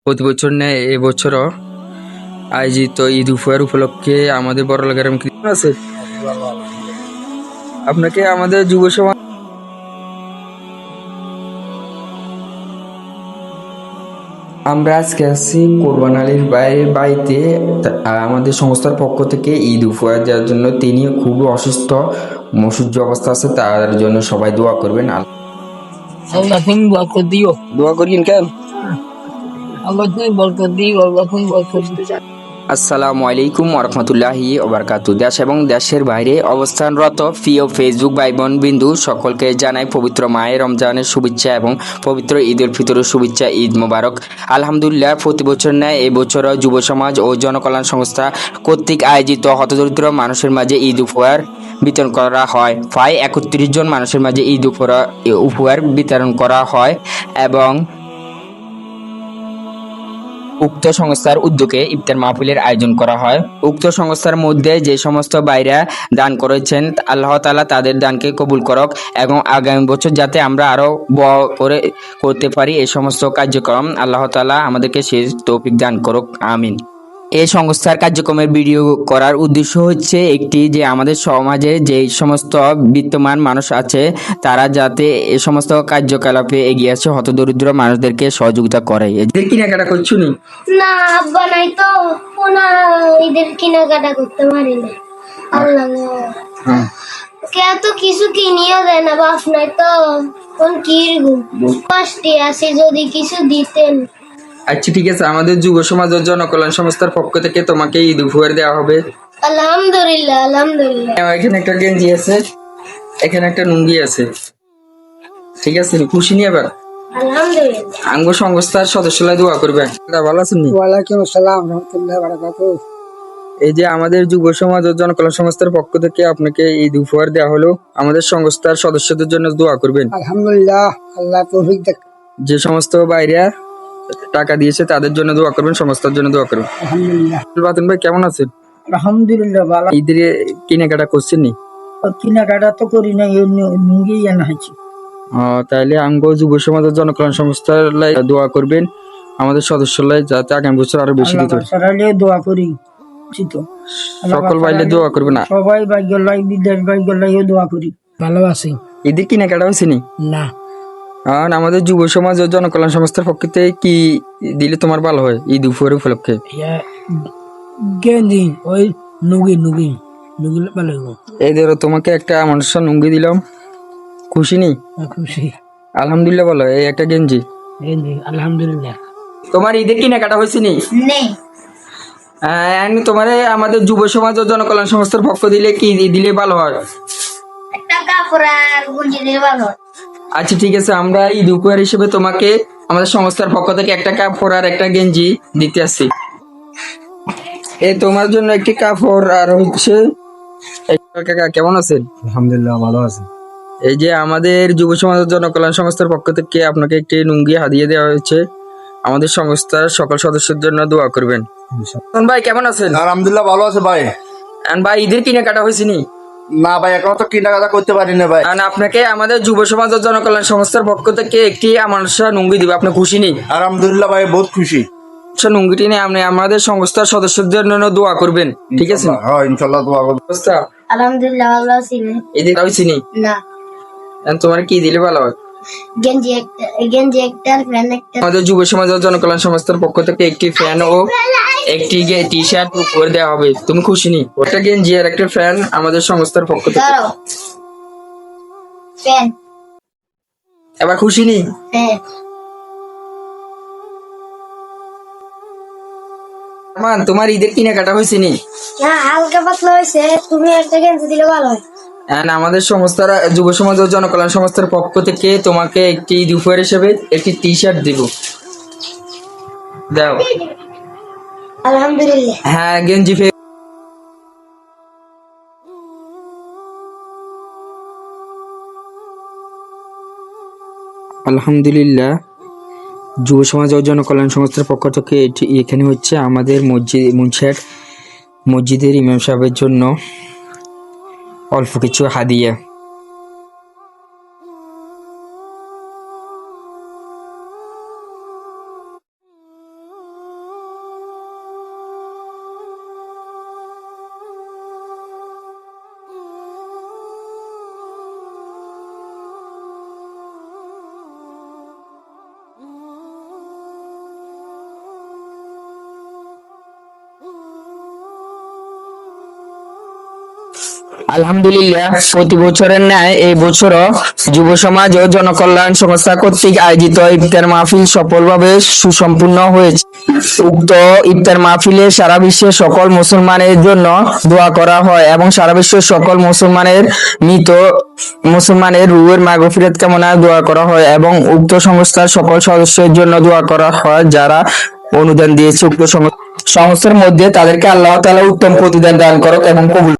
প্রতি বছর নেয় এবছরও আয়োজিত ঈদ উপহার উপলক্ষে আমাদের বড়লাগার আছে আপনাকে আমাদের যুব সমাজ আমরা আজকে আছি কোরবান আলীর বাড়িতে আমাদের সংস্থার পক্ষ থেকে ঈদ উপহার দেওয়ার জন্য। তিনি খুবই অসুস্থ, মসুজ্জ অবস্থা আছে, তার জন্য সবাই দোয়া করবেন। আল্লাহ তুমি বরকত দিও। দোয়া করিন কেন? আল্লাহ তুমি বরকত দিও, আল্লাহ তুমি বরকত দিও। আসসালামু আলাইকুম ওরহমতুল্লাহি ওবারকাতু। দেশ এবং দেশের বাইরে অবস্থানরত প্রিয় ফেসবুক ভাই বোন বিন্দু সকলকে জানাই পবিত্র মাহে রমজানের শুভেচ্ছা এবং পবিত্র ঈদ উল ফিতরের শুভেচ্ছা। ঈদ মোবারক। আলহামদুলিল্লাহ, প্রতি বছর ন্যায় এবছরও যুব সমাজ ও জনকল্যাণ সংস্থা কর্তৃক আয়োজিত হতদরিদ্র মানুষের মাঝে ঈদ উপহার বিতরণ করা হয়। প্রায় 31 জন মানুষের মাঝে ঈদ উপহার বিতরণ করা হয় এবং উক্ত সংস্থার উদ্যোগে ইফতার মাহফিলের আয়োজন করা হয়। উক্ত সংস্থার মধ্যে যে সমস্ত ভাইরা দান করেছেন, আল্লাহ তাআলা তাদের দানকে কবুল করুক এবং আগামী বছর যাতে আমরা আরো বড় করে করতে পারি এই সমস্ত কার্যক্রম আল্লাহ তাআলা আমাদেরকে সেই তৌফিক দান করুক, আমিন। এই সংস্থার কার্যক্রমের ভিডিও করার উদ্দেশ্য হচ্ছে একটি, যে আমাদের সমাজে যে সমস্ত বিত্তমান মানুষ আছে তারা যাতে এই সমস্ত কার্যকলাপে এগিয়ে আসে, হতদরিদ্র মানুষদেরকে সহযোগিতা করে। এদের কেনাকাটা করছো নি? না আব্বা নাই তো, ঈদের কেনাকাটা করতে পারি না। আল্লাহ কে তো কিছু কিনিও দেয় না, বাপ নাই তো কোন কি কষ্টে আছে, যদি কিছু দিতেন। আচ্ছা ঠিক আছে, আমাদের যুব সমাজ ও জনকল্যাণ সংস্থার পক্ষ থেকে তোমাকে ঈদ উপহার দেওয়া হবে। আলহামদুলিল্লাহ আলহামদুলিল্লাহ। এখানে একটা গেঞ্জি আছে, এখানে একটা লুঙ্গি আছে, ঠিক আছে? খুশি নিয়ে এবার আলহামদুলিল্লাহ। আঙ্গ সংস্থার সদস্যরা দোয়া করবে। ভালো আছেন? ওয়ালাইকুম আসসালাম রাহমাতুল্লাহি ওয়া বারাকাতুহু। এই যে আমাদের যুব সমাজ ও জনকল্যাণ সংস্থার পক্ষ থেকে আপনাকে ঈদ উপহার দেওয়া হলো, আমাদের সংস্থার সদস্যদের জন্য দোয়া করবেন। আলহামদুলিল্লাহ, আল্লাহ তৌফিক দেখ। যে সমস্ত বাইরা টাকা দিয়েছে তাদের জন্য দোয়া করবেন, সংস্থার জন্য দোয়া করবেন। আলহামদুলিল্লাহ। বাতন ভাই কেমন আছেন? আলহামদুলিল্লাহ ভালো। ঈদের কেনাকাটা করছেন নি? কেনাকাটা তো করি না, লুঙ্গি আনা হয়েছে। তাইলে আঙ্গ যুব সমাজ ও জনকল্যাণ সংস্থার লাই দোয়া করবেন, আমাদের সদস্যলাই যাতে আগামী বছর আরো বেশি দিতে আল্লাহ দোয়া করি তো। সকল বাইলে দোয়া করবেন। সবাই ভাগ্যলাই, বিদেশ ভাগ্যলাইও দোয়া করি। ভালো আছি। ঈদের কেনাকাটা হয়েছে নি? না। আর আমাদের যুব সমাজ ও জনকল্যাণ সংস্থার পক্ষ থেকে কি দিলে তোমার ভালো হয় ঈদ উপহার উপলক্ষে? গেঞ্জি, ওই নুগি ভালো হইব। এই ধরো তোমাকে একটা মানুষের লুঙ্গি দিলাম, খুশি নি? খুশি। আলহামদুলিল্লাহ বলো। এই একটা গেঞ্জি। আলহামদুলিল্লাহ। তোমার ঈদের কেনাকাটা হয়েছে নি? আমি তোমার আমাদের যুব সমাজ ও জনকল্যাণ সংস্থার পক্ষ দিলে কি দিলে ভালো হয়? একটা কাপড় আর গঞ্জি দিলে ভালো হয়। আচ্ছা ঠিক আছে, আমরা ঈদ উপহার হিসেবে তোমাকে আমাদের সংস্থার পক্ষ থেকে একটা কাপড় আর একটা গেঞ্জি দিতে আসছি। এই তোমার জন্য একটি কাপড় আর হচ্ছে। কাকা কেমন আছেন? আলহামদুলিল্লাহ ভালো আছে। এই যে আমাদের যুব সমাজ ও জনকল্যাণ সংস্থার পক্ষ থেকে আপনাকে একটি লুঙ্গি হাদিয়ে দেওয়া হয়েছে, আমাদের সংস্থার সকল সদস্যদের জন্য দোয়া করবেন। ভাই কেমন আছেন? আলহামদুলিল্লাহ ভালো আছে ভাই। ভাই ঈদের কেনাকাটা হয়েছে নি? না ভাই, এখনো তো কেনাকাটা করতে পারি না ভাই। আপনাকে আমাদের যুব সমাজ ও জনকল্যাণ সংস্থার পক্ষ থেকে একটি আমার লুঙ্গি দিবে, আপনি খুশি নি? আলহামদুলিল্লাহ ভাই, বহুত খুশি। লুঙ্গিটি নিয়ে আপনি আমাদের সংস্থার সদস্যদের জন্য দোয়া করবেন, ঠিক আছে? হ্যাঁ ইনশাল্লাহ দোয়া করব। আলহামদুলিল্লাহ ভালো আছি। ঈদের হয়েছে নি? না। তোমার কি দিলে ভালো হয়? গেঞ্জি একটা ফ্যান একটা। আমাদের যুব সমাজ ও জনকল্যাণ সংস্থার পক্ষ থেকে একটি ফ্যান ও একটি টি শার্ট উপহার দেওয়া হবে, তুমি খুশি নি? একটা গেঞ্জি আর একটা ফ্যান আমাদের সংস্থার পক্ষ থেকে। ফ্যান। এবার খুশি নি? হ্যাঁ। তোমার ঈদের কেনাকাটা হয়েছে নি? হ্যাঁ হালকা পাতলা হয়েছে, তুমি একটা গেঞ্জি দিলে ভালো হয়। আমাদের সংস্থার যুব সমাজ ও জনকল্যাণ সংস্থার পক্ষ থেকে তোমাকে একটি ঈদ উপহার হিসেবে একটি টি শার্ট দিব, দাও। আলহামদুলিল্লাহ। হ্যাঁ গেঞ্জি আলহামদুলিল্লাহ, যুব সমাজ ও জনকল্যাণ সংস্থার পক্ষ থেকে এখানে হচ্ছে আমাদের মসজিদের ইমাম সাহেবের জন্য অল্প কিছু হাদিয়া। আলহামদুলিল্লাহ, প্রতি বছরের ন্যায় এই বছরও যুব সমাজ ও জনকল্যাণ সংস্থা কর্তৃক আয়োজিত ইফতার মাহফিল সফলভাবে সুসম্পূর্ণ হয়েছে। উক্ত ইফতার মাহফিলে সারা বিশ্বের সকল মুসলমানের জন্য দোয়া করা হয় এবং সারা বিশ্বের সকল মুসলমানের রুহের মাগফিরাত কামনায় দোয়া করা হয় এবং উক্ত সংস্থার সকল সদস্যের জন্য দোয়া করা হয় যারা অনুদান দিয়েছে। উক্ত সংস্থার মধ্যে তাদেরকে আল্লাহ তাআলা উত্তম প্রতিদান দান করুক এবং কবুল